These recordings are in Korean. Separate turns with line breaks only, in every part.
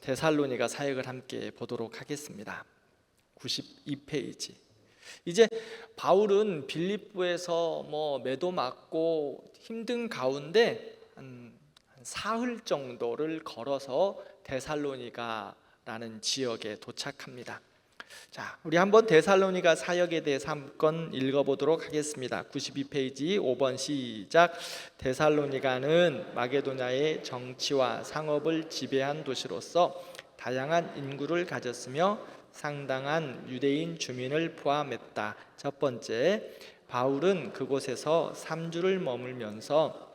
데살로니가 사역을 함께 보도록 하겠습니다. 92페이지. 이제 바울은 빌립보에서 매도 맞고 힘든 가운데 한 사흘 정도를 걸어서 데살로니가라는 지역에 도착합니다. 자, 우리 한번 데살로니가 사역에 대해서 한번 읽어보도록 하겠습니다. 92페이지 5번 시작. 데살로니가는 마게도냐의 정치와 상업을 지배한 도시로서 다양한 인구를 가졌으며 상당한 유대인 주민을 포함했다. 첫 번째, 바울은 그곳에서 3주를 머물면서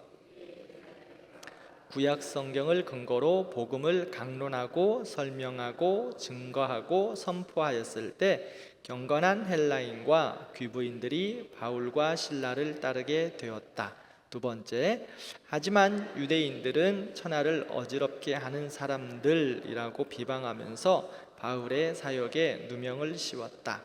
구약 성경을 근거로 복음을 강론하고 설명하고 증거하고 선포하였을 때 경건한 헬라인과 귀부인들이 바울과 실라를 따르게 되었다. 두 번째, 하지만 유대인들은 천하를 어지럽게 하는 사람들이라고 비방하면서 바울의 사역에 누명을 씌웠다.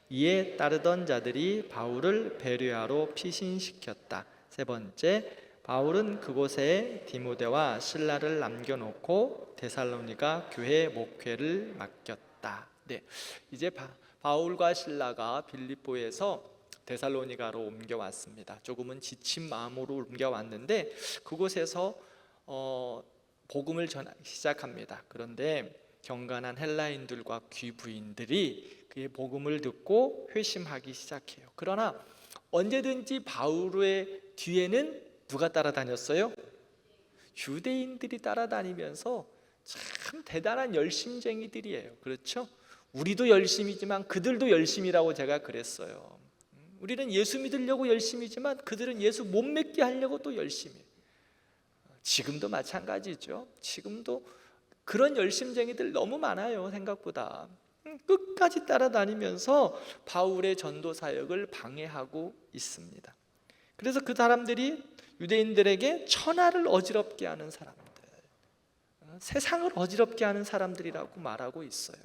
이에 따르던 자들이 바울을 베레아로 피신시켰다. 세 번째, 바울은 그곳에 디모데와 실라를 남겨놓고 데살로니가 교회 목회를 맡겼다. 네, 이제 바울과 실라가 빌립보에서 데살로니가로 옮겨왔습니다. 조금은 지친 마음으로 옮겨왔는데 그곳에서 복음을 전하기 시작합니다. 그런데 경건한 헬라인들과 귀부인들이 그의 복음을 듣고 회심하기 시작해요. 그러나 언제든지 바울의 뒤에는 누가 따라다녔어요? 유대인들이 따라다니면서 참 대단한 열심쟁이들이에요. 그렇죠? 우리도 열심이지만 그들도 열심이라고 제가 그랬어요. 우리는 예수 믿으려고 열심이지만 그들은 예수 못 믿게 하려고 또 열심히. 지금도 마찬가지죠. 지금도 그런 열심쟁이들 너무 많아요. 생각보다. 끝까지 따라다니면서 바울의 전도 사역을 방해하고 있습니다. 그래서 그 사람들이 유대인들에게 천하를 어지럽게 하는 사람들, 세상을 어지럽게 하는 사람들이라고 말하고 있어요.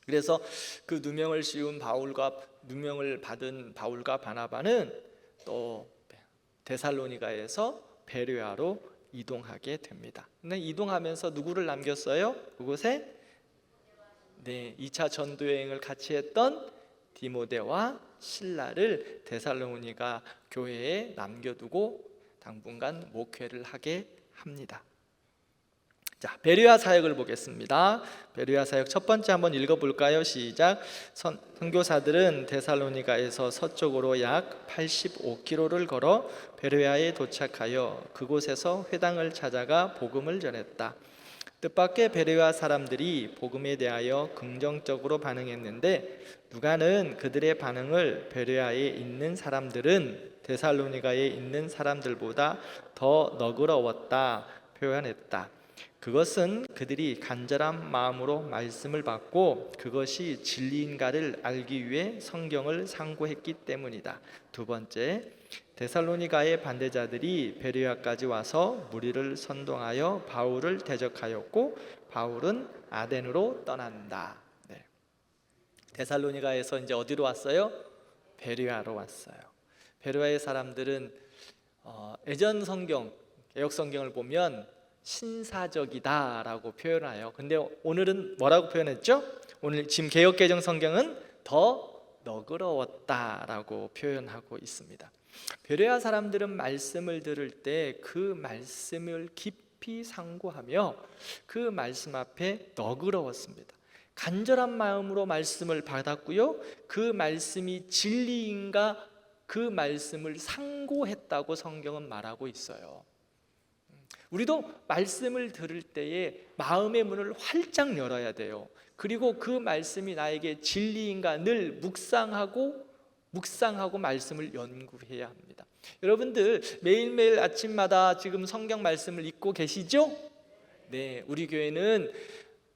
그래서 그 누명을 씌운 누명을 받은 바울과 바나바는 또 데살로니가에서 베레아로 이동하게 됩니다. 근데 이동하면서 누구를 남겼어요? 그곳에 2차 전도 여행을 같이 했던 디모데와 실라를 데살로니가 교회에 남겨두고 당분간 목회를 하게 합니다. 자, 베레아 사역을 보겠습니다. 베레아 사역 첫 번째 한번 읽어볼까요? 시작. 선교사들은 데살로니가에서 서쪽으로 약 85km를 걸어 베레아에 도착하여 그곳에서 회당을 찾아가 복음을 전했다. 뜻밖의 베레아 사람들이 복음에 대하여 긍정적으로 반응했는데 누가는 그들의 반응을 베레아에 있는 사람들은 데살로니가에 있는 사람들보다 더 너그러웠다 표현했다. 그것은 그들이 간절한 마음으로 말씀을 받고 그것이 진리인가를 알기 위해 성경을 상고했기 때문이다. 두 번째, 데살로니가의 반대자들이 베레아까지 와서 무리를 선동하여 바울을 대적하였고 바울은 아덴으로 떠난다. 네. 데살로니가에서 이제 어디로 왔어요? 베레아로 왔어요. 베레아의 사람들은 예전 성경, 개역 성경을 보면 신사적이다라고 표현해요. 근데 오늘은 뭐라고 표현했죠? 오늘 지금 개역 개정 성경은 더 너그러웠다라고 표현하고 있습니다. 베레아 사람들은 말씀을 들을 때 그 말씀을 깊이 상고하며 그 말씀 앞에 너그러웠습니다. 간절한 마음으로 말씀을 받았고요, 그 말씀이 진리인가 그 말씀을 상고했다고 성경은 말하고 있어요. 우리도 말씀을 들을 때에 마음의 문을 활짝 열어야 돼요. 그리고 그 말씀이 나에게 진리인가 늘 묵상하고 말씀을 연구해야 합니다. 여러분들 매일매일 아침마다 지금 성경 말씀을 읽고 계시죠? 네, 우리 교회는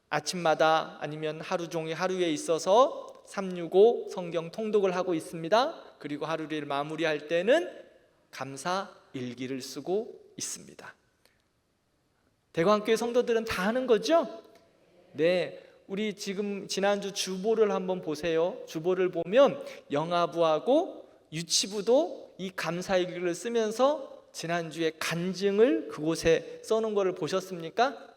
아침마다 아니면 하루 종일 하루에 있어서 365 성경 통독을 하고 있습니다. 그리고 하루를 마무리할 때는 감사 일기를 쓰고 있습니다. 대광교회 성도들은 다 하는 거죠? 네, 우리 지금 지난주 주보를 한번 보세요. 주보를 보면 영아부하고 유치부도 이 감사일기를 쓰면서 지난주에 간증을 그곳에 써놓은 거를 보셨습니까?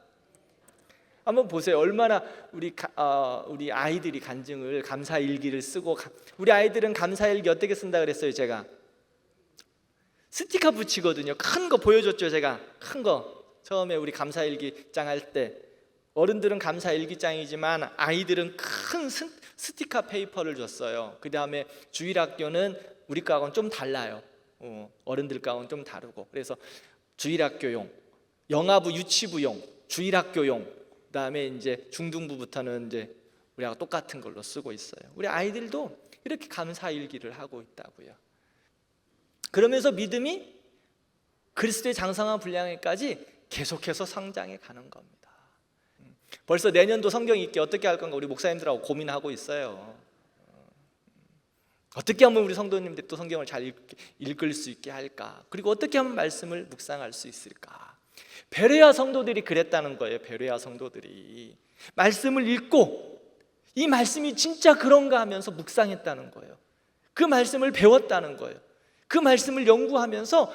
한번 보세요. 얼마나 우리 아이들이 간증을 감사일기를 쓰고, 우리 아이들은 감사일기 어떻게 쓴다 그랬어요? 제가 스티커 붙이거든요. 큰 거 보여줬죠. 제가 큰 거 처음에 우리 감사일기장 할 때, 어른들은 감사일기장이지만 아이들은 큰 스티커 페이퍼를 줬어요. 그 다음에 주일학교는 우리 거하고는 좀 달라요. 어른들 거하고는 좀 다르고, 그래서 주일학교용, 영아부 유치부용, 주일학교용, 그다음에 이제 중등부부터는 이제 우리하고 똑같은 걸로 쓰고 있어요. 우리 아이들도 이렇게 감사일기를 하고 있다고요. 그러면서 믿음이 그리스도의 장성한 분량에까지 계속해서 성장해 가는 겁니다. 벌써 내년도 성경 읽기 어떻게 할 건가 우리 목사님들하고 고민하고 있어요. 어떻게 하면 우리 성도님들 또 성경을 잘 읽을 수 있게 할까? 그리고 어떻게 하면 말씀을 묵상할 수 있을까? 베레아 성도들이 그랬다는 거예요. 베레아 성도들이 말씀을 읽고 이 말씀이 진짜 그런가 하면서 묵상했다는 거예요. 그 말씀을 배웠다는 거예요. 그 말씀을 연구하면서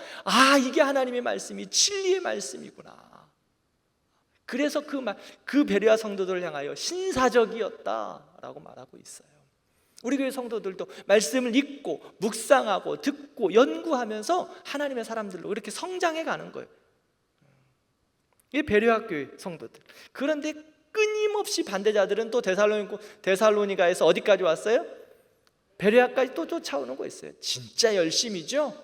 이게 하나님의 말씀이 진리의 말씀이구나. 그래서 그 베레아 성도들을 향하여 신사적이었다라고 말하고 있어요. 우리 교회 성도들도 말씀을 읽고 묵상하고 듣고 연구하면서 하나님의 사람들로 이렇게 성장해 가는 거예요. 이게 베레아 교회 성도들. 그런데 끊임없이 반대자들은 또 데살로니가에서 어디까지 왔어요? 베레아까지 또 쫓아오는 거 있어요. 진짜 열심이죠.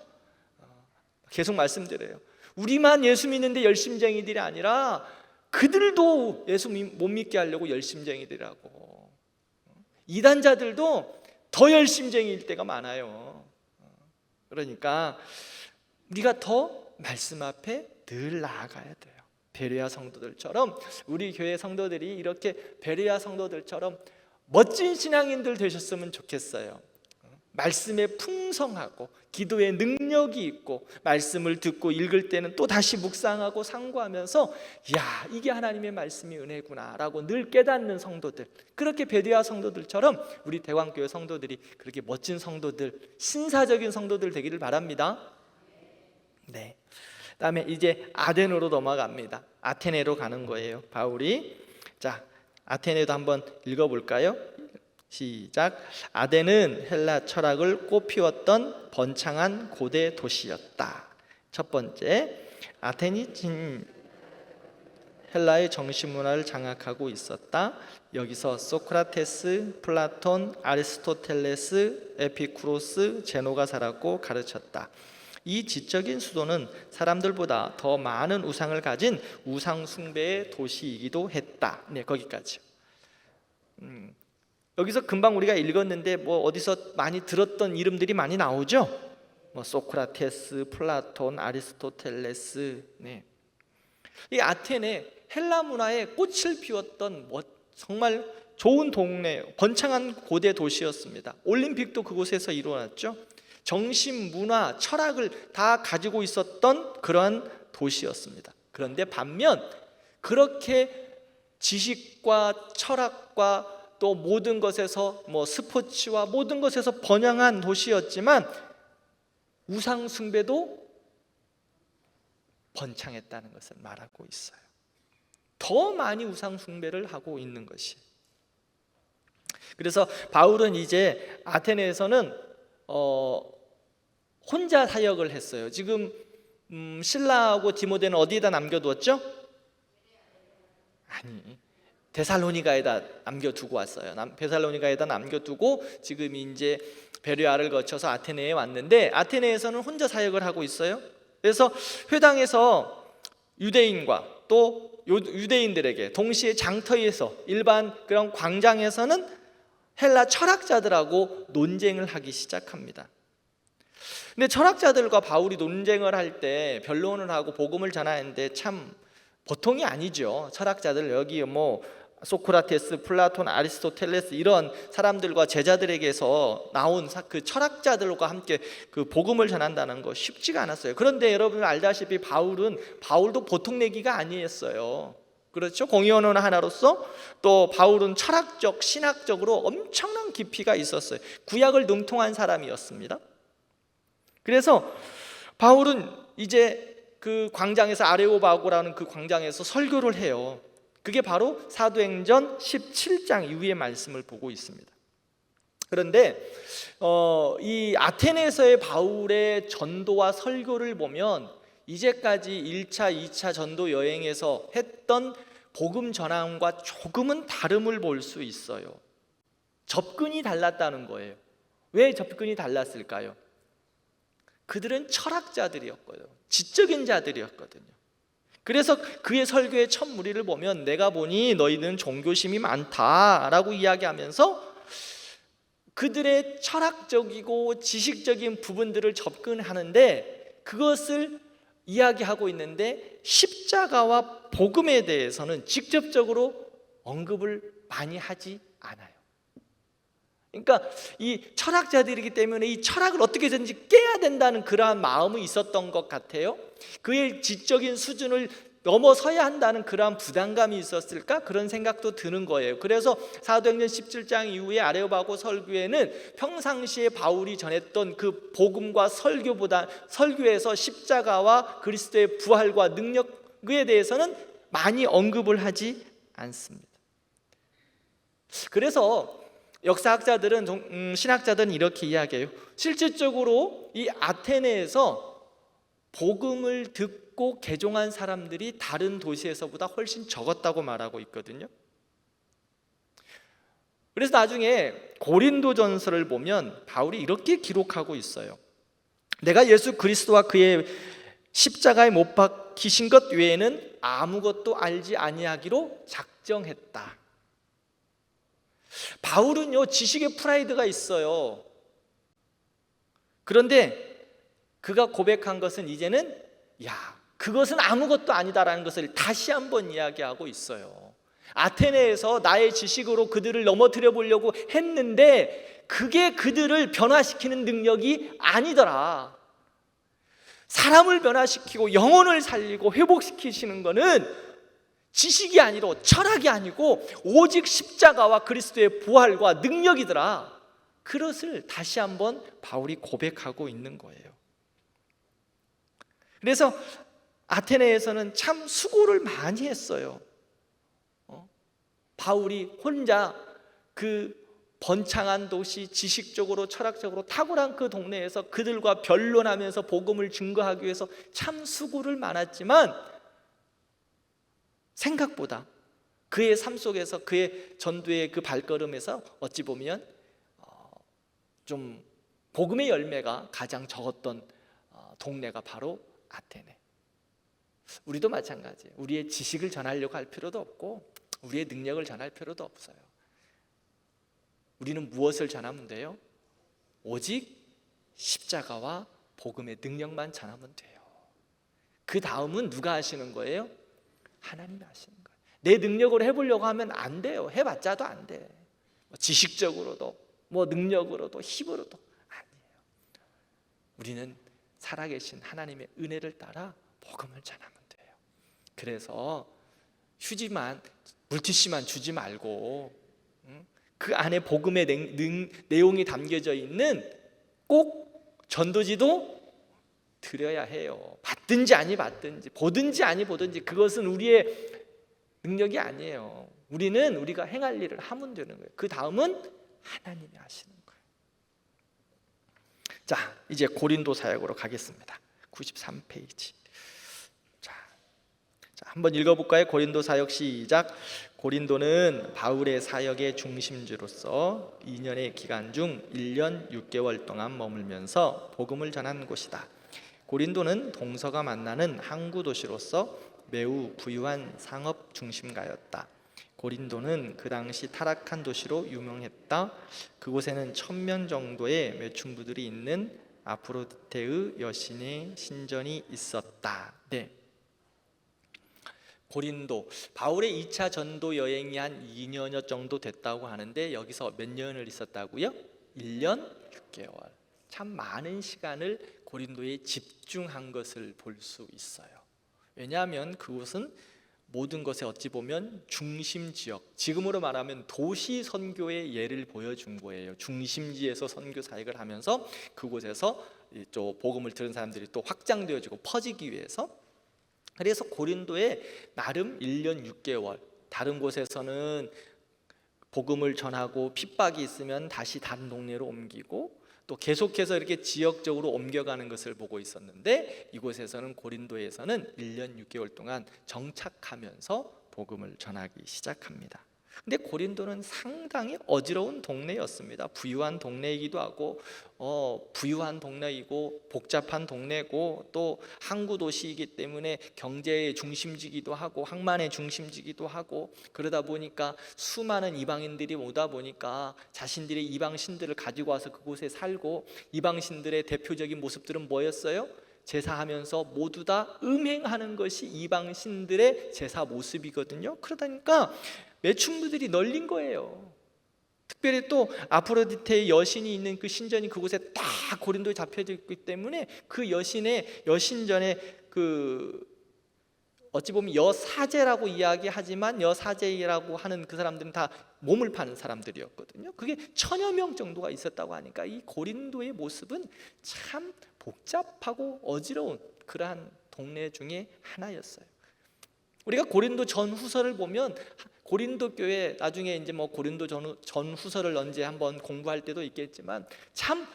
계속 말씀드려요. 우리만 예수 믿는데 열심쟁이들이 아니라 그들도 예수 못 믿게 하려고 열심쟁이들이라고. 이단자들도 더 열심쟁이일 때가 많아요. 그러니까 우리가 더 말씀 앞에 늘 나아가야 돼요. 베레아 성도들처럼 우리 교회 성도들이 이렇게 베레아 성도들처럼 멋진 신앙인들 되셨으면 좋겠어요. 말씀에 풍성하고 기도에 능력이 있고 말씀을 듣고 읽을 때는 또 다시 묵상하고 상고하면서 이게 하나님의 말씀이 은혜구나 라고 늘 깨닫는 성도들, 그렇게 베레아 성도들처럼 우리 대광교회 성도들이 그렇게 멋진 성도들, 신사적인 성도들 되기를 바랍니다. 네. 그다음에 이제 아덴으로 넘어갑니다. 아테네로 가는 거예요, 바울이. 자, 아테네도 한번 읽어볼까요? 시작. 아덴은 헬라 철학을 꽃피웠던 번창한 고대 도시였다. 첫 번째, 아테니 헬라의 정신 문화를 장악하고 있었다. 여기서 소크라테스, 플라톤, 아리스토텔레스, 에피쿠로스, 제노가 살았고 가르쳤다. 이 지적인 수도는 사람들보다 더 많은 우상을 가진 우상 숭배의 도시이기도 했다. 네, 거기까지. 여기서 금방 우리가 읽었는데 어디서 많이 들었던 이름들이 많이 나오죠. 소크라테스, 플라톤, 아리스토텔레스. 네. 이 아테네 헬라 문화에 꽃을 피웠던 정말 좋은 동네, 번창한 고대 도시였습니다. 올림픽도 그곳에서 이루어졌죠. 정신, 문화, 철학을 다 가지고 있었던 그러한 도시였습니다. 그런데 반면 그렇게 지식과 철학과 또 모든 것에서 스포츠와 모든 것에서 번영한 도시였지만 우상 숭배도 번창했다는 것을 말하고 있어요. 더 많이 우상 숭배를 하고 있는 것이. 그래서 바울은 이제 아테네에서는 혼자 사역을 했어요. 지금 실라하고 디모데는 어디에다 남겨두었죠? 아니, 데살로니가에다 남겨두고 왔어요. 데살로니가에다 남겨두고 지금 이제 베레아를 거쳐서 아테네에 왔는데, 아테네에서는 혼자 사역을 하고 있어요. 그래서 회당에서 유대인과 또 유대인들에게 동시에 장터에서 일반 그런 광장에서는 헬라 철학자들하고 논쟁을 하기 시작합니다. 근데 철학자들과 바울이 논쟁을 할 때 변론을 하고 복음을 전하는데 참 보통이 아니죠. 철학자들 여기 소크라테스, 플라톤, 아리스토텔레스 이런 사람들과 제자들에게서 나온 그 철학자들과 함께 그 복음을 전한다는 거 쉽지가 않았어요. 그런데 여러분 알다시피 바울도 보통 내기가 아니었어요. 그렇죠? 공의언어 하나로서 또 바울은 철학적, 신학적으로 엄청난 깊이가 있었어요. 구약을 능통한 사람이었습니다. 그래서 바울은 이제 그 광장에서 아레오바고라는 그 광장에서 설교를 해요. 그게 바로 사도행전 17장 이후의 말씀을 보고 있습니다. 그런데 이 아테네에서의 바울의 전도와 설교를 보면 이제까지 1차, 2차 전도 여행에서 했던 복음 전함과 조금은 다름을 볼 수 있어요. 접근이 달랐다는 거예요. 왜 접근이 달랐을까요? 그들은 철학자들이었거든요. 지적인 자들이었거든요. 그래서 그의 설교의 첫 무리를 보면 내가 보니 너희는 종교심이 많다라고 이야기하면서 그들의 철학적이고 지식적인 부분들을 접근하는데 그것을 이야기하고 있는데 십자가와 복음에 대해서는 직접적으로 언급을 많이 하지 않아요. 그러니까 이 철학자들이기 때문에 이 철학을 어떻게든지 깨야 된다는 그러한 마음이 있었던 것 같아요. 그의 지적인 수준을 넘어서야 한다는 그러한 부담감이 있었을까? 그런 생각도 드는 거예요. 그래서 사도행전 17장 이후에 아레오바고 설교에는 평상시에 바울이 전했던 그 복음과 설교에서 십자가와 그리스도의 부활과 능력에 대해서는 많이 언급을 하지 않습니다. 그래서 역사학자들은 신학자들은 이렇게 이야기해요. 실질적으로 이 아테네에서 복음을 듣고 개종한 사람들이 다른 도시에서보다 훨씬 적었다고 말하고 있거든요. 그래서 나중에 고린도전서를 보면 바울이 이렇게 기록하고 있어요. 내가 예수 그리스도와 그의 십자가에 못 박히신 것 외에는 아무것도 알지 아니하기로 작정했다. 바울은요, 지식의 프라이드가 있어요. 그런데 그가 고백한 것은 이제는 그것은 아무것도 아니다라는 것을 다시 한번 이야기하고 있어요. 아테네에서 나의 지식으로 그들을 넘어뜨려 보려고 했는데 그게 그들을 변화시키는 능력이 아니더라. 사람을 변화시키고 영혼을 살리고 회복시키시는 것은 지식이 아니고 철학이 아니고 오직 십자가와 그리스도의 부활과 능력이더라. 그것을 다시 한번 바울이 고백하고 있는 거예요. 그래서 아테네에서는 참 수고를 많이 했어요. 바울이 혼자 그 번창한 도시, 지식적으로 철학적으로 탁월한 그 동네에서 그들과 변론하면서 복음을 증거하기 위해서 참 수고를 많았지만 생각보다 그의 삶 속에서 그의 전도의 그 발걸음에서 어찌 보면 좀 복음의 열매가 가장 적었던 동네가 바로 아테네. 우리도 마찬가지예요. 우리의 지식을 전하려고 할 필요도 없고 우리의 능력을 전할 필요도 없어요. 우리는 무엇을 전하면 돼요? 오직 십자가와 복음의 능력만 전하면 돼요. 그 다음은 누가 하시는 거예요? 하나님이 하시는 거예요. 내 능력으로 해보려고 하면 안 돼요. 해봤자도 안 돼. 지식적으로도 능력으로도 힘으로도 아니에요. 우리는 살아계신 하나님의 은혜를 따라 복음을 전하면 돼요. 그래서 휴지만 물티슈만 주지 말고 그 안에 복음의 내용이 담겨져 있는 꼭 전도지도 드려야 해요. 받든지 아니 받든지 보든지 아니 보든지 그것은 우리의 능력이 아니에요. 우리가 행할 일을 하면 되는 거예요. 그 다음은 하나님이 하시는 거예요. 자, 이제 고린도 사역으로 가겠습니다. 93페이지. 자, 한번 읽어볼까요? 고린도 사역 시작. 고린도는 바울의 사역의 중심지로서 2년의 기간 중 1년 6개월 동안 머물면서 복음을 전한 곳이다. 고린도는 동서가 만나는 항구 도시로서 매우 부유한 상업 중심가였다. 고린도는 그 당시 타락한 도시로 유명했다. 그곳에는 1000명 정도의 매춘부들이 있는 아프로디테의 여신의 신전이 있었다. 네. 고린도, 바울의 2차 전도 여행이 한 2년여 정도 됐다고 하는데 여기서 몇 년을 있었다고요? 1년 6개월. 참 많은 시간을 고린도에 집중한 것을 볼 수 있어요. 왜냐하면 그곳은 모든 것에 어찌 보면 중심 지역, 지금으로 말하면 도시 선교의 예를 보여준 거예요. 중심지에서 선교 사역을 하면서 그곳에서 또 복음을 들은 사람들이 또 확장되어지고 퍼지기 위해서. 그래서 고린도에 나름 1년 6개월 다른 곳에서는 복음을 전하고 핍박이 있으면 다시 다른 동네로 옮기고 또 계속해서 이렇게 지역적으로 옮겨가는 것을 보고 있었는데, 이곳에서는 고린도에서는 1년 6개월 동안 정착하면서 복음을 전하기 시작합니다. 근데 고린도는 상당히 어지러운 동네였습니다. 부유한 동네이기도 하고 부유한 동네이고 복잡한 동네고 또 항구 도시이기 때문에 경제의 중심지기도 하고 항만의 중심지기도 하고, 그러다 보니까 수많은 이방인들이 오다 보니까 자신들의 이방신들을 가지고 와서 그곳에 살고, 이방신들의 대표적인 모습들은 뭐였어요? 제사하면서 모두 다 음행하는 것이 이방신들의 제사 모습이거든요. 그러다 보니까 매춘부들이 널린 거예요. 특별히 또 아프로디테의 여신이 있는 그 신전이 그곳에 딱 고린도에 잡혀져 있기 때문에 그 여신전에 그 어찌 보면 여사제라고 이야기하지만 여사제라고 하는 그 사람들은 다 몸을 파는 사람들이었거든요. 그게 1000여 명 정도가 있었다고 하니까 이 고린도의 모습은 참 복잡하고 어지러운 그러한 동네 중에 하나였어요. 우리가 고린도 전후서를 보면 고린도 교회, 나중에 이제 뭐 고린도 전후서를 언제 한번 공부할 때도 있겠지만, 참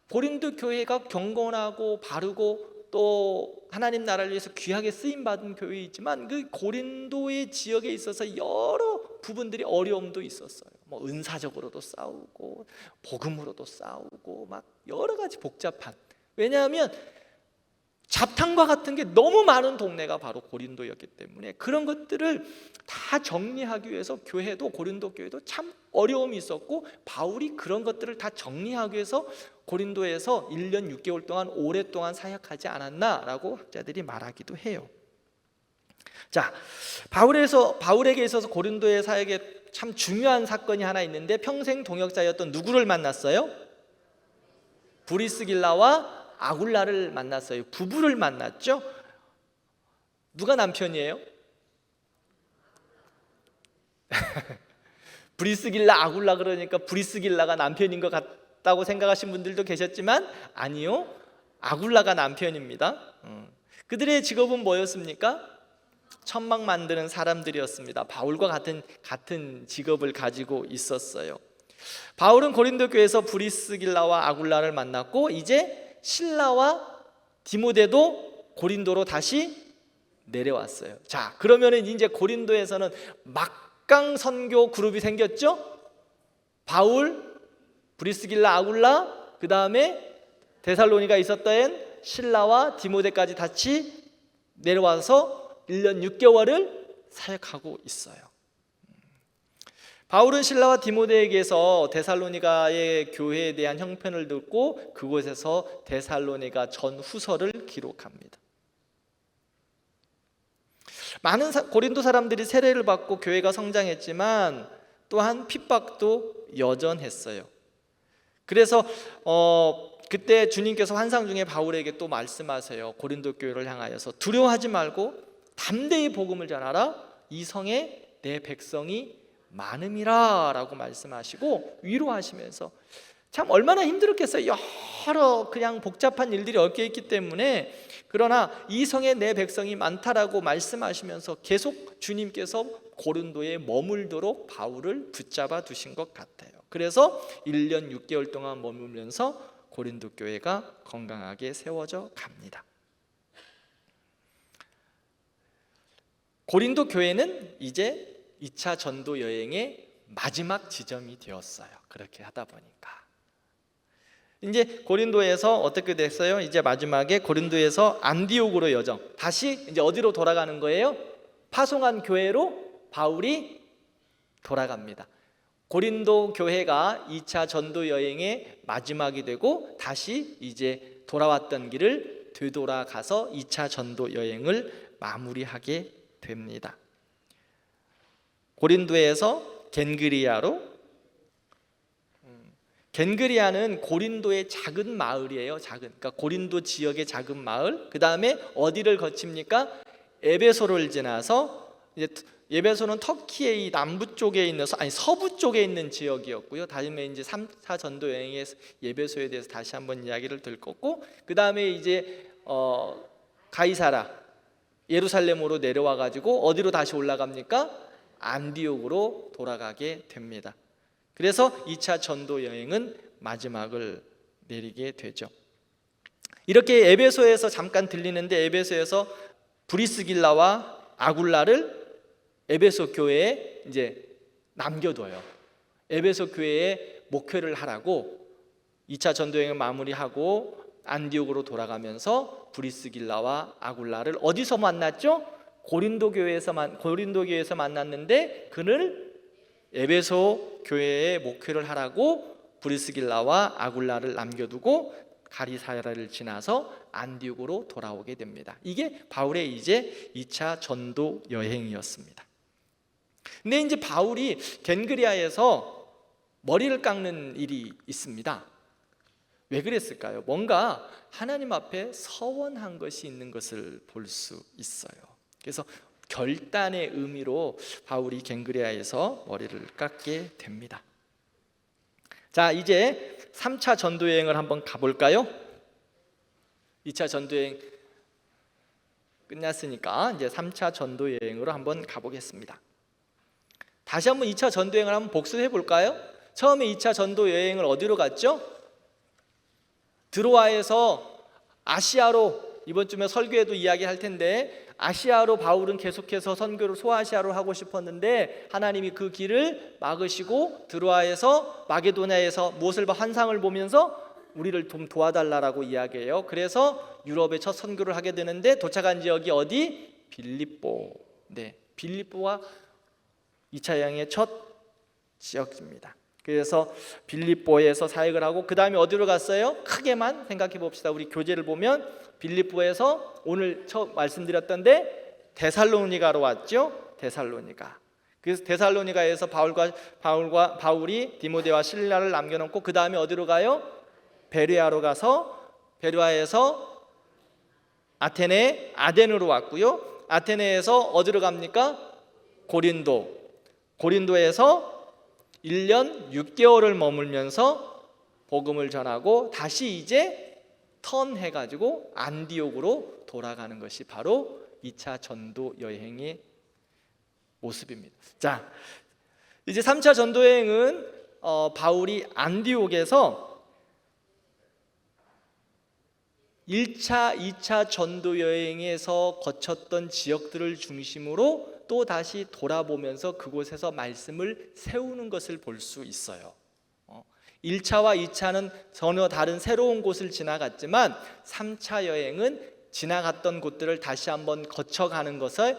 고린도 교회가 경건하고 바르고 또 하나님 나라를 위해서 귀하게 쓰임 받은 교회이지만, 그 고린도의 지역에 있어서 여러 부분들이 어려움도 있었어요. 뭐 은사적으로도 싸우고 복음으로도 싸우고 막 여러 가지 복잡한, 왜냐하면 잡탕과 같은 게 너무 많은 동네가 바로 고린도였기 때문에 그런 것들을 다 정리하기 위해서 교회도, 고린도 교회도 참 어려움이 있었고, 바울이 그런 것들을 다 정리하기 위해서 고린도에서 1년 6개월 동안 오랫동안 사역하지 않았나라고 학자들이 말하기도 해요. 자, 바울에게 있어서 고린도의 사역에 참 중요한 사건이 하나 있는데, 평생 동역자였던 누구를 만났어요? 브리스길라와 아굴라를 만났어요. 부부를 만났죠. 누가 남편이에요? 브리스길라 아굴라 그러니까 브리스길라가 남편인 것 같다고 생각하신 분들도 계셨지만 아니요, 아굴라가 남편입니다. 그들의 직업은 뭐였습니까? 천막 만드는 사람들이었습니다. 바울과 같은 직업을 가지고 있었어요. 바울은 고린도 교회에서 브리스길라와 아굴라를 만났고, 이제 실라와 디모데도 고린도로 다시 내려왔어요. 자, 그러면은 이제 고린도에서는 막강 선교 그룹이 생겼죠? 바울, 브리스길라, 아굴라, 그 다음에 데살로니가 있었던 실라와 디모데까지 같이 내려와서 1년 6개월을 사역하고 있어요. 바울은 실라와 디모데에게서 데살로니가의 교회에 대한 형편을 듣고 그곳에서 데살로니가 전후서를 기록합니다. 많은 고린도 사람들이 세례를 받고 교회가 성장했지만 또한 핍박도 여전했어요. 그래서 그때 주님께서 환상 중에 바울에게 또 말씀하세요. 고린도 교회를 향하여서 두려워하지 말고 담대히 복음을 전하라. 이 성에 내 백성이 많음이라 라고 말씀하시고 위로하시면서, 참 얼마나 힘들었겠어요. 여러 그냥 복잡한 일들이 얽혀 있기 때문에, 그러나 이 성에 내 백성이 많다라고 말씀하시면서 계속 주님께서 고린도에 머물도록 바울을 붙잡아 두신 것 같아요. 그래서 1년 6개월 동안 머물면서 고린도 교회가 건강하게 세워져 갑니다. 고린도 교회는 이제 2차 전도 여행의 마지막 지점이 되었어요. 그렇게 하다 보니까 이제 고린도에서 어떻게 됐어요? 이제 마지막에 고린도에서 안디옥으로 여정, 다시 이제 어디로 돌아가는 거예요? 파송한 교회로 바울이 돌아갑니다. 고린도 교회가 2차 전도 여행의 마지막이 되고 다시 이제 돌아왔던 길을 되돌아가서 2차 전도 여행을 마무리하게 됩니다. 고린도에서 겐그리아로, 겐그리아는 고린도의 작은 마을이에요. 그러니까 고린도 지역의 작은 마을. 그 다음에 어디를 거칩니까? 에베소를 지나서, 이제 에베소는 터키의 남부 쪽에 있는, 서부 쪽에 있는 지역이었고요. 다음에 이제 3차 전도 여행의 에베소에 대해서 다시 한번 이야기를 들 거고, 그 다음에 이제 가이사라 예루살렘으로 내려와 가지고 어디로 다시 올라갑니까? 안디옥으로 돌아가게 됩니다. 그래서 2차 전도 여행은 마지막을 내리게 되죠. 이렇게 에베소에서 잠깐 들리는데, 에베소에서 브리스길라와 아굴라를 에베소 교회에 이제 남겨둬요. 에베소 교회에 목회를 하라고 2차 전도여행을 마무리하고 안디옥으로 돌아가면서 브리스길라와 아굴라를 어디서 만났죠? 고린도 교회에서 만났는데, 그를 에베소 교회에 목회를 하라고 브리스길라와 아굴라를 남겨두고 가리사야를 지나서 안디옥으로 돌아오게 됩니다. 이게 바울의 이제 2차 전도 여행이었습니다. 근데 이제 바울이 겐그리아에서 머리를 깎는 일이 있습니다. 왜 그랬을까요? 뭔가 하나님 앞에 서원한 것이 있는 것을 볼 수 있어요. 그래서 결단의 의미로 바울이 겐그리아에서 머리를 깎게 됩니다. 자, 이제 3차 전도여행을 한번 가볼까요? 2차 전도여행 끝났으니까 이제 3차 전도여행으로 한번 가보겠습니다. 다시 한번 2차 전도여행을 한번 복습해 볼까요? 처음에 2차 전도여행을 어디로 갔죠? 드로아에서 아시아로, 이번 주에 설교에도 이야기할 텐데, 아시아로 바울은 계속해서 선교를 소아시아로 하고 싶었는데 하나님이 그 길을 막으시고 드로아에서 마게도냐에서 무엇을 봐? 환상을 보면서 우리를 좀 도와달라고 이야기해요. 그래서 유럽에 첫 선교를 하게 되는데, 도착한 지역이 어디? 빌립보. 네, 빌립보가 2차 여행의 첫 지역입니다. 그래서 빌립보에서 사역을 하고 그 다음에 어디로 갔어요? 크게만 생각해 봅시다. 우리 교재를 보면 빌립보에서 오늘 처음 말씀드렸던데 데살로니가로 왔죠. 데살로니가. 그래서 데살로니가에서 바울이 디모데와 실라를 남겨놓고 그 다음에 어디로 가요? 베레아로 가서 베레아에서 아덴으로 왔고요. 아테네에서 어디로 갑니까? 고린도에서 1년 6개월을 머물면서 복음을 전하고 다시 이제 턴해가지고 안디옥으로 돌아가는 것이 바로 2차 전도 여행의 모습입니다. 자, 이제 3차 전도 여행은 바울이 안디옥에서 1차, 2차 전도 여행에서 거쳤던 지역들을 중심으로 또 다시 돌아보면서 그곳에서 말씀을 세우는 것을 볼 수 있어요. 1차와 2차는 전혀 다른 새로운 곳을 지나갔지만 3차 여행은 지나갔던 곳들을 다시 한번 거쳐가는 것을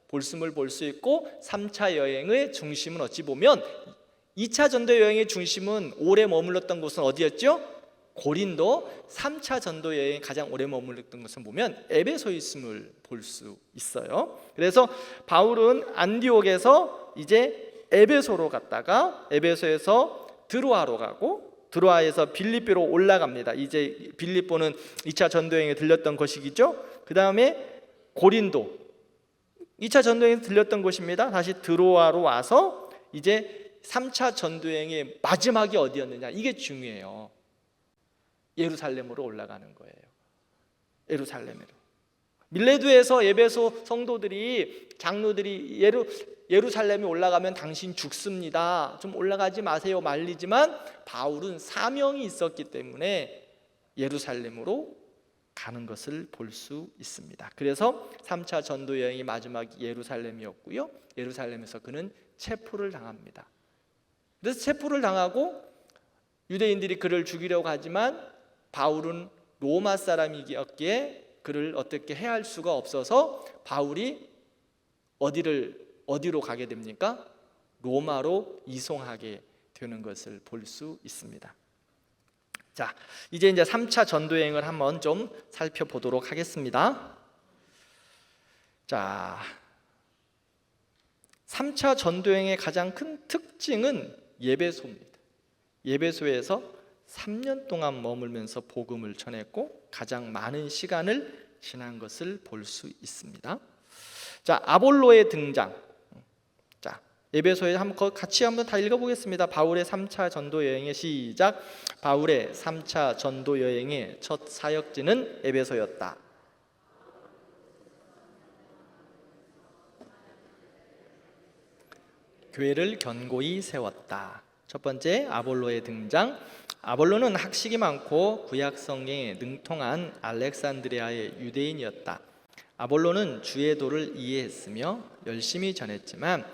볼씀을 볼 수 있고, 3차 여행의 중심은 어찌 보면 2차 전도 여행의 중심은 오래 머물렀던 곳은 어디였죠? 고린도. 3차 전도 여행이 가장 오래 머물렀던 것을 보면 에베소에 있음을 볼 수 있어요. 그래서 바울은 안디옥에서 이제 에베소로 갔다가 에베소에서 드로아로 가고 드로아에서 빌립보로 올라갑니다. 이제 빌립보는 2차 전도여행에 들렸던 곳이죠. 그 다음에 고린도 2차 전도여행에 들렸던 곳입니다. 다시 드로아로 와서 이제 3차 전도여행의 마지막이 어디였느냐, 이게 중요해요. 예루살렘으로 올라가는 거예요. 예루살렘으로. 밀레도에서 에베소 성도들이, 장로들이 예루살렘에 올라가면 당신 죽습니다, 좀 올라가지 마세요 말리지만 바울은 사명이 있었기 때문에 예루살렘으로 가는 것을 볼 수 있습니다. 그래서 3차 전도 여행이 마지막이 예루살렘이었고요. 예루살렘에서 그는 체포를 당합니다. 그래서 체포를 당하고 유대인들이 그를 죽이려고 하지만 바울은 로마 사람이었기에 그를 어떻게 해할 수가 없어서 바울이 어디로 가게 됩니까? 로마로 이송하게 되는 것을 볼 수 있습니다. 자, 이제 3차 전도여행을 한번 좀 살펴보도록 하겠습니다. 자, 3차 전도여행의 가장 큰 특징은 예배소입니다. 예배소에서 3년 동안 머물면서 복음을 전했고 가장 많은 시간을 지난 것을 볼 수 있습니다. 자, 아볼로의 등장. 자, 에베소에 같이 한번 다 읽어보겠습니다. 바울의 3차 전도 여행의 시작. 바울의 3차 전도 여행의 첫 사역지는 에베소였다. 교회를 견고히 세웠다. 첫 번째, 아볼로의 등장. 아볼로는 학식이 많고 구약 성경에 능통한 알렉산드리아의 유대인이었다. 아볼로는 주의 도를 이해했으며 열심히 전했지만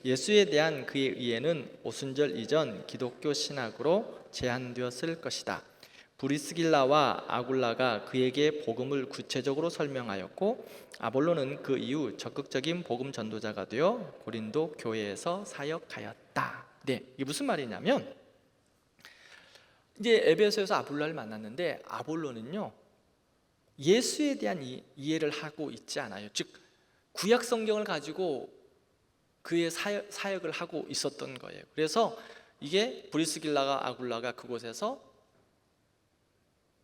예수에 대한 그의 이해는 오순절 이전 기독교 신학으로 제한되었을 것이다. 브리스길라와 아굴라가 그에게 복음을 구체적으로 설명하였고 아볼로는 그 이후 적극적인 복음 전도자가 되어 고린도 교회에서 사역하였다. 네, 이게 무슨 말이냐면 이제 에베소에서 아볼로를 만났는데 아볼로는요 예수에 대한 이해를 하고 있지 않아요. 즉 구약 성경을 가지고 그의 사역을 하고 있었던 거예요. 그래서 이게 브리스길라가 아굴라가 그곳에서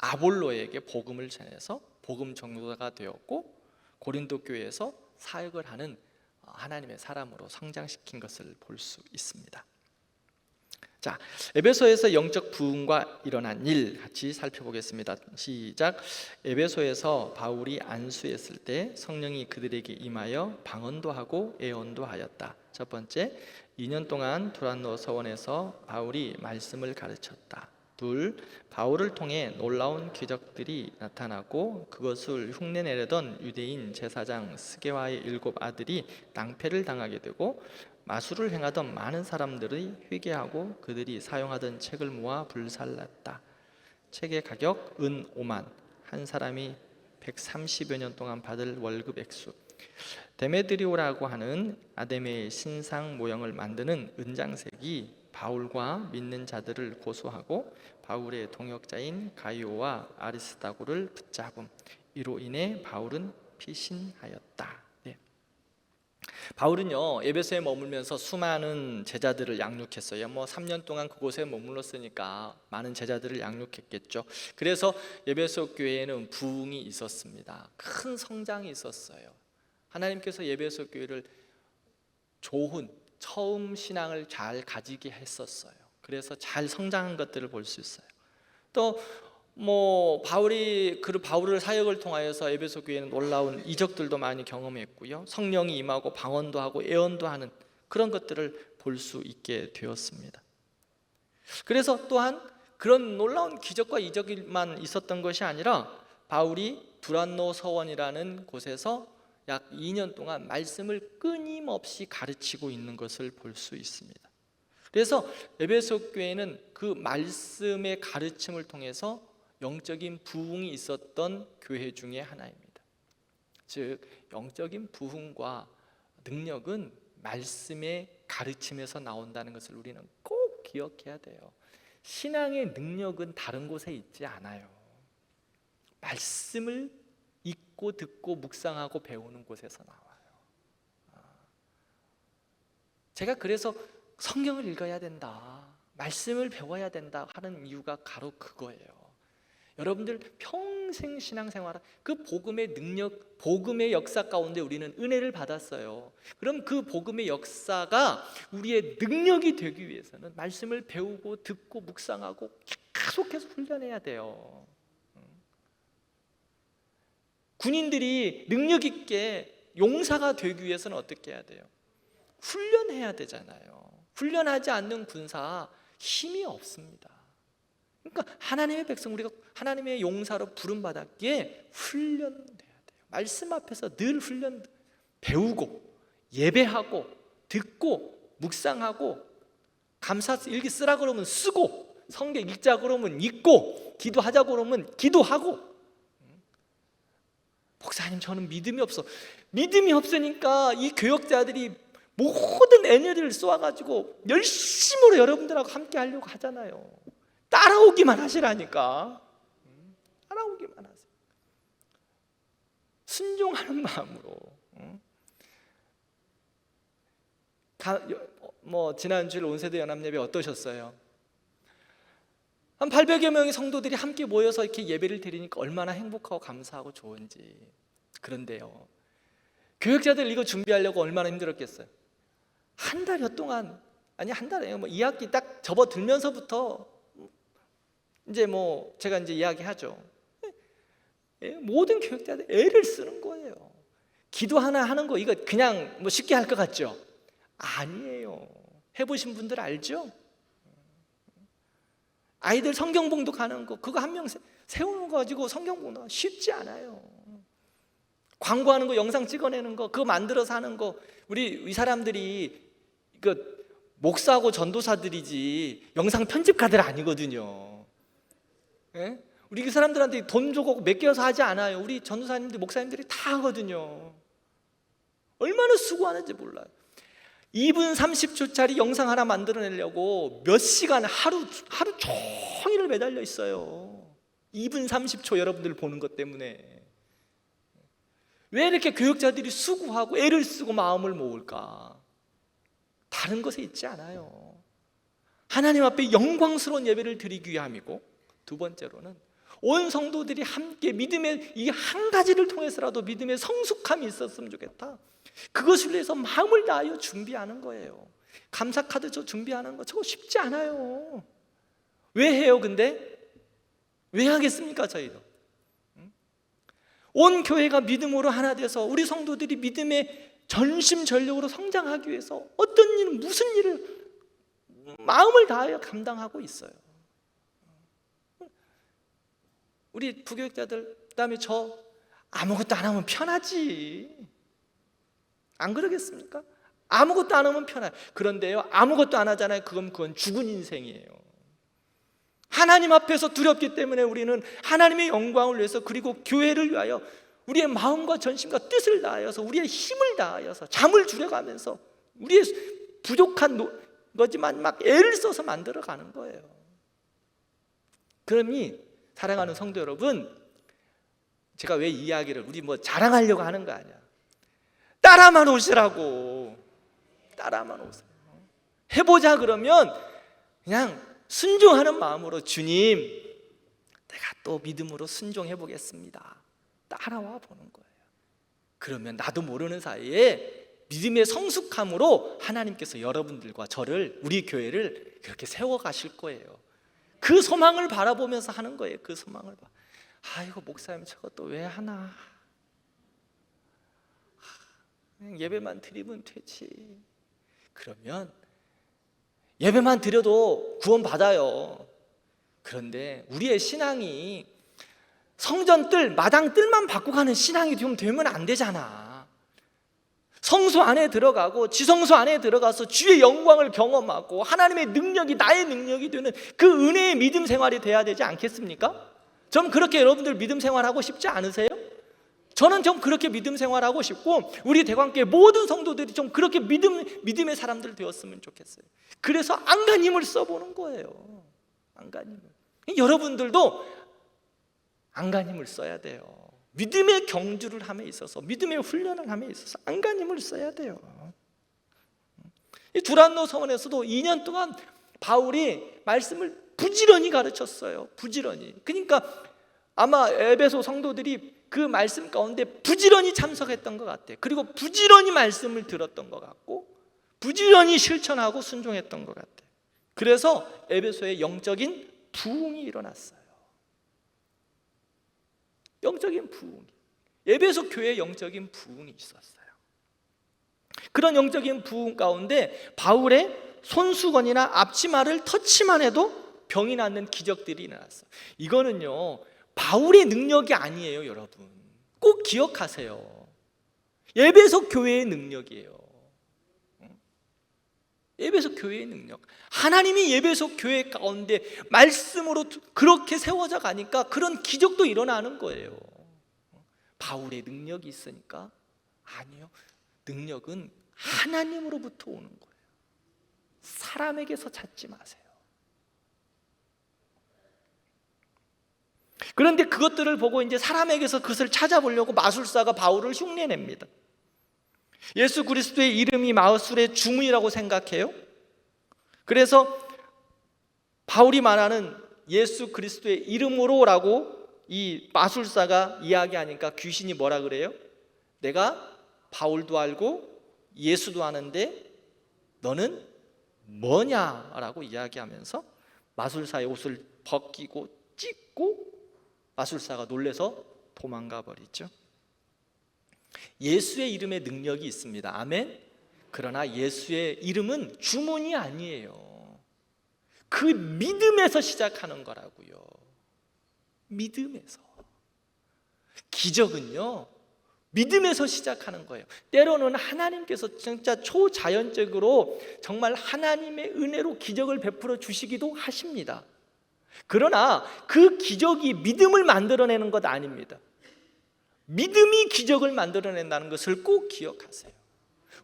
아볼로에게 복음을 전해서 복음 전도자가 되었고 고린도 교회에서 사역을 하는 하나님의 사람으로 성장시킨 것을 볼 수 있습니다. 자, 에베소에서 영적 부흥과 일어난 일 같이 살펴보겠습니다. 시작. 에베소에서 바울이 안수했을 때 성령이 그들에게 임하여 방언도 하고 예언도 하였다. 첫 번째, 2년 동안 두란노 서원에서 바울이 말씀을 가르쳤다. 둘, 바울을 통해 놀라운 기적들이 나타나고 그것을 흉내내려던 유대인 제사장 스게와의 7 아들이 낭패를 당하게 되고 마술을 행하던 많은 사람들이 회개하고 그들이 사용하던 책을 모아 불살랐다. 책의 가격 은 5만, 한 사람이 130여 년 동안 받을 월급 액수. 데메드리오라고 하는 아데메의 신상 모형을 만드는 은장색이 바울과 믿는 자들을 고소하고 바울의 동역자인 가이오와 아리스다고를 붙잡음. 이로 인해 바울은 피신하였다. 바울은요 에베소에 머물면서 수많은 제자들을 양육했어요. 3년 동안 그곳에 머물렀으니까 많은 제자들을 양육했겠죠. 그래서 에베소 교회에는 부흥이 있었습니다. 큰 성장이 있었어요. 하나님께서 에베소 교회를 좋은 처음 신앙을 잘 가지게 했었어요. 그래서 잘 성장한 것들을 볼 수 있어요. 또 바울을 사역을 통하여서 에베소 교회는 놀라운 이적들도 많이 경험했고요. 성령이 임하고 방언도 하고 예언도 하는 그런 것들을 볼 수 있게 되었습니다. 그래서 또한 그런 놀라운 기적과 이적만 있었던 것이 아니라 바울이 두란노 서원이라는 곳에서 약 2년 동안 말씀을 끊임없이 가르치고 있는 것을 볼 수 있습니다. 그래서 에베소 교회는 그 말씀의 가르침을 통해서 영적인 부흥이 있었던 교회 중에 하나입니다. 즉 영적인 부흥과 능력은 말씀의 가르침에서 나온다는 것을 우리는 꼭 기억해야 돼요. 신앙의 능력은 다른 곳에 있지 않아요. 말씀을 읽고 듣고 묵상하고 배우는 곳에서 나와요. 제가 그래서 성경을 읽어야 된다, 말씀을 배워야 된다 하는 이유가 바로 그거예요. 여러분들 평생 신앙생활 그 복음의 능력, 복음의 역사 가운데 우리는 은혜를 받았어요. 그럼 그 복음의 역사가 우리의 능력이 되기 위해서는 말씀을 배우고 듣고 묵상하고 계속해서 훈련해야 돼요. 군인들이 능력 있게 용사가 되기 위해서는 어떻게 해야 돼요? 훈련해야 되잖아요. 훈련하지 않는 군사 힘이 없습니다. 그러니까 하나님의 백성, 우리가 하나님의 용사로 부름받았기에 훈련돼야 돼요. 말씀 앞에서 늘 훈련, 배우고 예배하고 듣고 묵상하고 감사 일기 쓰라 그러면 쓰고 성경 읽자 그러면 읽고 기도하자 그러면 기도하고. 목사님 저는 믿음이 없어. 믿음이 없으니까 이 교역자들이 모든 에너지를 쏘아가지고 열심으로 여러분들하고 함께 하려고 하잖아요. 따라오기만 하시라니까. 따라오기만 하세요. 순종하는 마음으로. 지난주일 온세대 연합예배 어떠셨어요? 한 800여 명의 성도들이 함께 모여서 이렇게 예배를 드리니까 얼마나 행복하고 감사하고 좋은지. 그런데요, 교역자들 이거 준비하려고 얼마나 힘들었겠어요? 한 달여 동안, 아니 한 달에 2학기 딱 접어들면서부터 이제 제가 이제 이야기하죠. 모든 교역자들 애를 쓰는 거예요. 기도 하나 하는 거 이거 그냥 쉽게 할 것 같죠? 아니에요. 해보신 분들 알죠? 아이들 성경 봉독하는 거 그거 한 명 세우는 거 가지고 성경 봉독 쉽지 않아요. 광고하는 거, 영상 찍어내는 거, 그거 만들어서 하는 거. 우리 이 사람들이 그 목사하고 전도사들이지 영상 편집가들 아니거든요. 예? 우리 그 사람들한테 돈 주고 맡겨서 하지 않아요. 우리 전도사님들, 목사님들이 다 하거든요. 얼마나 수고하는지 몰라요. 2분 30초짜리 영상 하나 만들어내려고 몇 시간, 하루 종일을 매달려 있어요. 2분 30초 여러분들 보는 것 때문에. 왜 이렇게 교육자들이 수고하고 애를 쓰고 마음을 모을까? 다른 것에 있지 않아요. 하나님 앞에 영광스러운 예배를 드리기 위함이고, 두 번째로는 온 성도들이 함께 믿음의 이 한 가지를 통해서라도 믿음의 성숙함이 있었으면 좋겠다. 그것을 위해서 마음을 다하여 준비하는 거예요. 감사 카드 저 준비하는 거 저거 쉽지 않아요. 왜 해요? 근데 왜 하겠습니까? 저희도 온 교회가 믿음으로 하나 돼서 우리 성도들이 믿음의 전심전력으로 성장하기 위해서 어떤 일은 무슨 일을 마음을 다하여 감당하고 있어요. 우리 부교육자들, 그다음에 저 아무것도 안 하면 편하지. 안 그러겠습니까? 아무것도 안 하면 편해요. 그런데요, 아무것도 안 하잖아요. 그건 죽은 인생이에요. 하나님 앞에서 두렵기 때문에 우리는 하나님의 영광을 위해서, 그리고 교회를 위하여 우리의 마음과 전심과 뜻을 다하여서, 우리의 힘을 다하여서, 잠을 줄여가면서 우리의 부족한 거지만 막 애를 써서 만들어가는 거예요. 그러니 사랑하는 성도 여러분, 제가 왜 이 이야기를 우리 뭐 자랑하려고 하는 거 아니야. 따라만 오시라고. 따라만 오세요. 해보자 그러면 그냥 순종하는 마음으로, 주님, 내가 또 믿음으로 순종해 보겠습니다, 따라와 보는 거예요. 그러면 나도 모르는 사이에 믿음의 성숙함으로 하나님께서 여러분들과 저를, 우리 교회를 그렇게 세워가실 거예요. 그 소망을 바라보면서 하는 거예요. 그 소망을 봐. 아이고, 목사님 저것도 왜 하나, 그냥 예배만 드리면 되지. 그러면 예배만 드려도 구원 받아요. 그런데 우리의 신앙이 성전 뜰, 마당 뜰만 받고 가는 신앙이 좀 되면 안 되잖아. 성소 안에 들어가고 지성소 안에 들어가서 주의 영광을 경험하고 하나님의 능력이 나의 능력이 되는 그 은혜의 믿음 생활이 돼야 되지 않겠습니까? 좀 그렇게 여러분들 믿음 생활하고 싶지 않으세요? 저는 좀 그렇게 믿음 생활하고 싶고, 우리 대관교회 모든 성도들이 좀 그렇게 믿음의 사람들 되었으면 좋겠어요. 그래서 안간힘을 써보는 거예요. 안간힘을. 여러분들도 안간힘을 써야 돼요. 믿음의 경주를 함에 있어서, 믿음의 훈련을 함에 있어서 안간힘을 써야 돼요. 이 두란노 성원에서도 2년 동안 바울이 말씀을 부지런히 가르쳤어요. 부지런히. 그러니까 아마 에베소 성도들이 그 말씀 가운데 부지런히 참석했던 것 같아요. 그리고 부지런히 말씀을 들었던 것 같고, 부지런히 실천하고 순종했던 것 같아요. 그래서 에베소에 영적인 부흥이 일어났어요. 영적인 부흥이, 에베소 교회에 영적인 부흥이 있었어요. 그런 영적인 부흥 가운데 바울의 손수건이나 앞치마를 터치만 해도 병이 낫는 기적들이 일어났어요. 이거는요, 바울의 능력이 아니에요. 여러분 꼭 기억하세요. 에베소 교회의 능력이에요. 에베소 교회의 능력. 하나님이 에베소 교회 가운데 말씀으로 그렇게 세워져 가니까 그런 기적도 일어나는 거예요. 바울의 능력이 있으니까? 아니요. 능력은 하나님으로부터 오는 거예요. 사람에게서 찾지 마세요. 그런데 그것들을 보고 이제 사람에게서 그것을 찾아보려고 마술사가 바울을 흉내냅니다. 예수 그리스도의 이름이 마술의 주문이라고 생각해요. 그래서 바울이 말하는 예수 그리스도의 이름으로라고 이 마술사가 이야기하니까 귀신이 뭐라 그래요? 내가 바울도 알고 예수도 아는데 너는 뭐냐라고 이야기하면서 마술사의 옷을 벗기고 찢고 마술사가 놀래서 도망가 버리죠. 예수의 이름에 능력이 있습니다. 아멘. 그러나 예수의 이름은 주문이 아니에요. 그 믿음에서 시작하는 거라고요. 믿음에서. 기적은요, 믿음에서 시작하는 거예요. 때로는 하나님께서 진짜 초자연적으로 정말 하나님의 은혜로 기적을 베풀어 주시기도 하십니다. 그러나 그 기적이 믿음을 만들어내는 것 아닙니다. 믿음이 기적을 만들어낸다는 것을 꼭 기억하세요.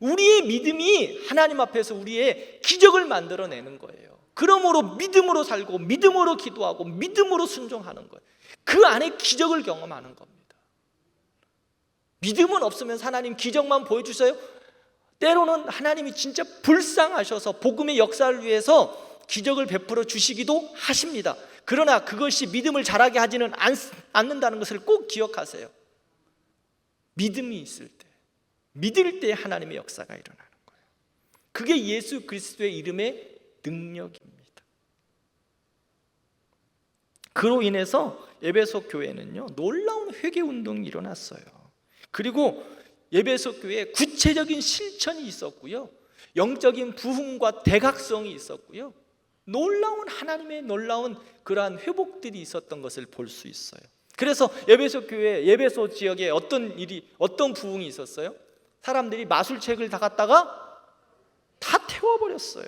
우리의 믿음이 하나님 앞에서 우리의 기적을 만들어내는 거예요. 그러므로 믿음으로 살고 믿음으로 기도하고 믿음으로 순종하는 거예요. 그 안에 기적을 경험하는 겁니다. 믿음은 없으면 하나님 기적만 보여주세요? 때로는 하나님이 진짜 불쌍하셔서 복음의 역사를 위해서 기적을 베풀어 주시기도 하십니다. 그러나 그것이 믿음을 자라게 하지는 않는다는 것을 꼭 기억하세요. 믿음이 있을 때, 믿을 때 하나님의 역사가 일어나는 거예요. 그게 예수 그리스도의 이름의 능력입니다. 그로 인해서 에베소 교회는요, 놀라운 회개 운동이 일어났어요. 그리고 에베소 교회에 구체적인 실천이 있었고요, 영적인 부흥과 대각성이 있었고요, 놀라운 하나님의 놀라운 그러한 회복들이 있었던 것을 볼 수 있어요. 그래서 에베소 교회, 에베소 지역에 어떤 부흥이 있었어요? 사람들이 마술책을 다 갖다가 다 태워버렸어요.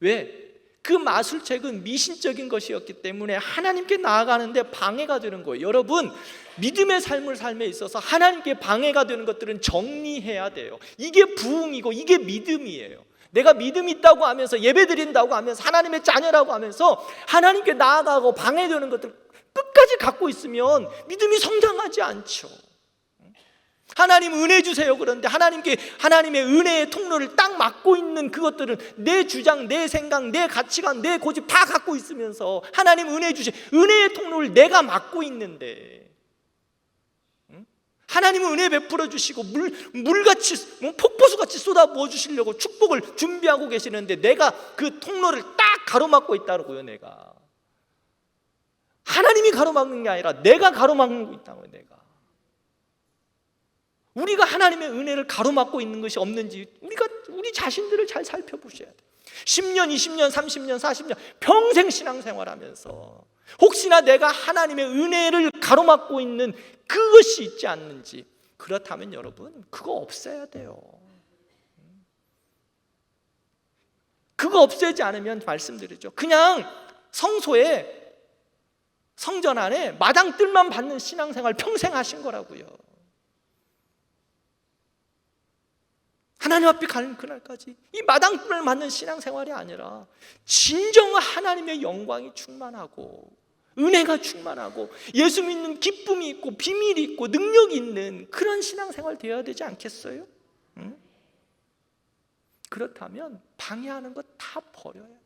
왜? 그 마술책은 미신적인 것이었기 때문에 하나님께 나아가는데 방해가 되는 거예요. 여러분, 믿음의 삶을 삶에 있어서 하나님께 방해가 되는 것들은 정리해야 돼요. 이게 부흥이고 이게 믿음이에요. 내가 믿음 있다고 하면서 예배 드린다고 하면서 하나님의 자녀라고 하면서 하나님께 나아가고 방해되는 것들 끝까지 갖고 있으면 믿음이 성장하지 않죠. 하나님 은혜 주세요. 그런데 하나님의 은혜의 통로를 딱 막고 있는 그것들은 내 주장, 내 생각, 내 가치관, 내 고집 다 갖고 있으면서 하나님 은혜 주시, 은혜의 통로를 내가 막고 있는데, 하나님은 은혜 베풀어 주시고 물같이 폭포수같이 쏟아부어 주시려고 축복을 준비하고 계시는데 내가 그 통로를 딱 가로막고 있다고요. 내가 하나님이 가로막는 게 아니라 내가 가로막고 있다고요. 우리가 하나님의 은혜를 가로막고 있는 것이 없는지 우리 자신들을 잘 살펴보셔야 돼요. 10년, 20년, 30년, 40년 평생 신앙생활하면서 혹시나 내가 하나님의 은혜를 가로막고 있는 그것이 있지 않는지, 그렇다면 여러분 그거 없애야 돼요. 그거 없애지 않으면 말씀드리죠, 그냥 성소에 성전 안에 마당뜰만 받는 신앙생활 평생 하신 거라고요. 하나님 앞에 가는 그날까지 이 마당불을 맞는 신앙생활이 아니라 진정 하나님의 영광이 충만하고 은혜가 충만하고 예수 믿는 기쁨이 있고 비밀이 있고 능력이 있는 그런 신앙생활 되어야 되지 않겠어요? 응? 그렇다면 방해하는 것 다 버려야 돼요.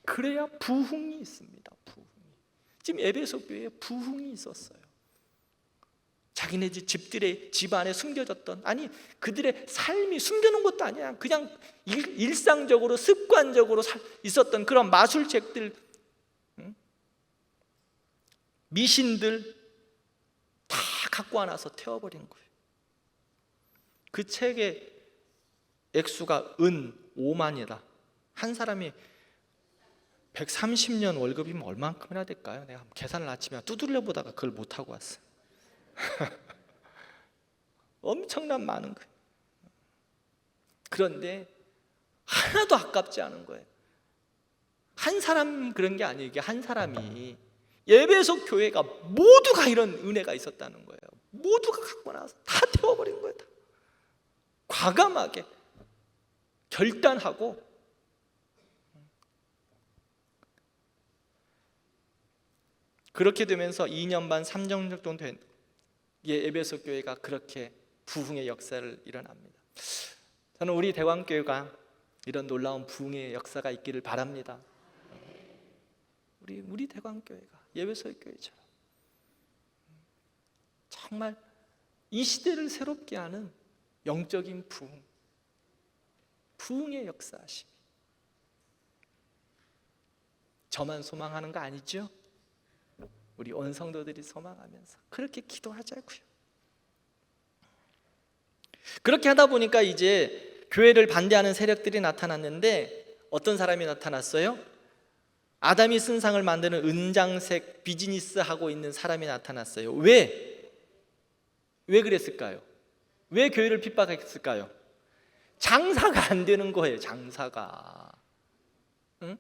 그래야 부흥이 있습니다. 부흥이. 지금 에베소 교회에 부흥이 있었어요. 자기네 집 안에 숨겨졌던, 아니 그들의 삶이 숨겨놓은 것도 아니야. 그냥 일상적으로 습관적으로 있었던 그런 마술책들, 미신들 다 갖고 와놔서 태워버린 거예요. 그 책의 액수가 은 5만이다. 한 사람이 130년 월급이면 얼마큼이나 될까요? 내가 계산을 아침에 두들려 보다가 그걸 못하고 왔어요. 엄청난 많은 거예요. 그런데 하나도 아깝지 않은 거예요. 한 사람이 그런 게 아니에요. 이게 한 사람이, 에베소 교회가 모두가 이런 은혜가 있었다는 거예요. 모두가 갖고 나와서 다 태워버린 거예요. 다. 과감하게 결단하고 그렇게 되면서 2년 반 3년 정도 된 에베소 교회가 그렇게 부흥의 역사를 일어납니다. 저는 우리 대광교회가 이런 놀라운 부흥의 역사가 있기를 바랍니다. 우리 대광교회가 에베소의 교회처럼 정말 이 시대를 새롭게 하는 영적인 부흥의 역사하심. 저만 소망하는 거 아니죠? 우리 온 성도들이 소망하면서 그렇게 기도하자고요. 그렇게 하다 보니까 이제 교회를 반대하는 세력들이 나타났는데 어떤 사람이 나타났어요? 아담이 쓴 상을 만드는 은장색 비즈니스 하고 있는 사람이 나타났어요. 왜 그랬을까요? 왜 교회를 핍박했을까요? 장사가 안 되는 거예요. 장사가. 응?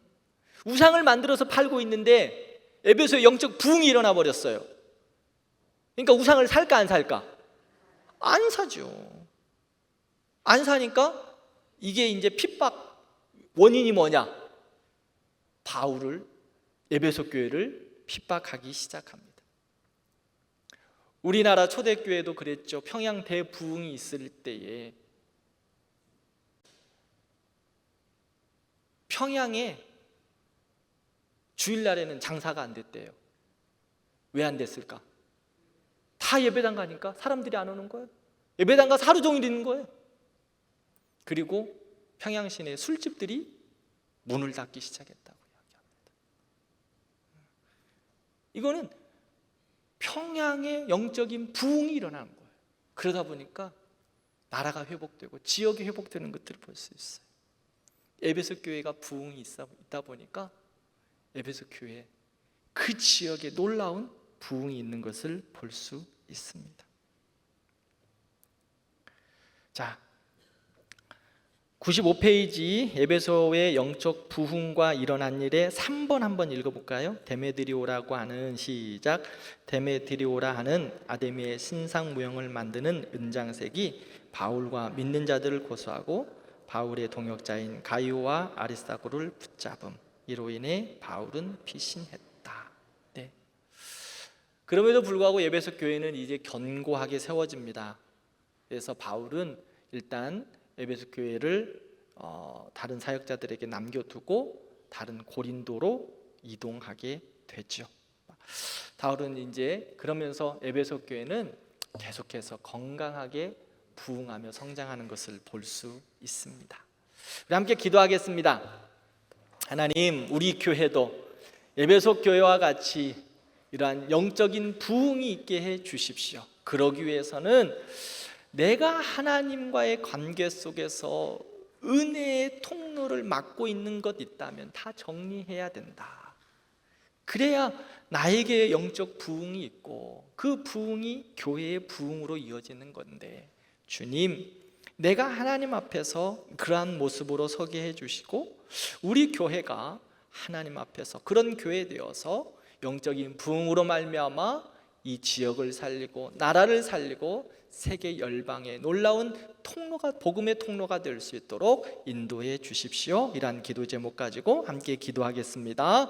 우상을 만들어서 팔고 있는데 에베소에 영적 부흥이 일어나 버렸어요. 그러니까 우상을 살까 안 살까? 안 사죠. 안 사니까 이게 이제 핍박 원인이 뭐냐? 바울을, 에베소 교회를 핍박하기 시작합니다. 우리나라 초대교회도 그랬죠. 평양 대부흥이 있을 때에 평양에 주일날에는 장사가 안 됐대요. 왜 안 됐을까? 다 예배당 가니까 사람들이 안 오는 거예요. 예배당 가서 하루 종일 있는 거예요. 그리고 평양 시내 술집들이 문을 닫기 시작했다고 이야기합니다. 이거는 평양의 영적인 부흥이 일어나는 거예요. 그러다 보니까 나라가 회복되고 지역이 회복되는 것들을 볼 수 있어요. 에베소 교회가 부흥이 있다 보니까 에베소 교회 그 지역에 놀라운 부흥이 있는 것을 볼 수 있습니다. 자, 95페이지 에베소의 영적 부흥과 일어난 일에 3번 한번 읽어볼까요? 데메드리오라고 하는 시작. 데메드리오라 하는 아데미의 신상 무형을 만드는 은장색이 바울과 믿는 자들을 고소하고 바울의 동역자인 가이오와 아리스타고를 붙잡음. 이로 인해 바울은 피신했다. 네. 그럼에도 불구하고 에베소 교회는 이제 견고하게 세워집니다. 그래서 바울은 일단 에베소 교회를 다른 사역자들에게 남겨두고 다른 고린도로 이동하게 되죠. 바울은 이제 그러면서 에베소 교회는 계속해서 건강하게 부흥하며 성장하는 것을 볼 수 있습니다. 우리 함께 기도하겠습니다. 하나님, 우리 교회도 에베소 교회와 같이 이러한 영적인 부흥이 있게 해 주십시오. 그러기 위해서는 내가 하나님과의 관계 속에서 은혜의 통로를 막고 있는 것 있다면 다 정리해야 된다. 그래야 나에게 영적 부흥이 있고 그 부흥이 교회의 부흥으로 이어지는 건데, 주님, 내가 하나님 앞에서 그러한 모습으로 서게 해주시고 우리 교회가 하나님 앞에서 그런 교회 되어서 영적인 부흥으로 말미암아 이 지역을 살리고 나라를 살리고 세계 열방의 놀라운 통로가, 복음의 통로가 될 수 있도록 인도해 주십시오. 이러한 기도 제목 가지고 함께 기도하겠습니다.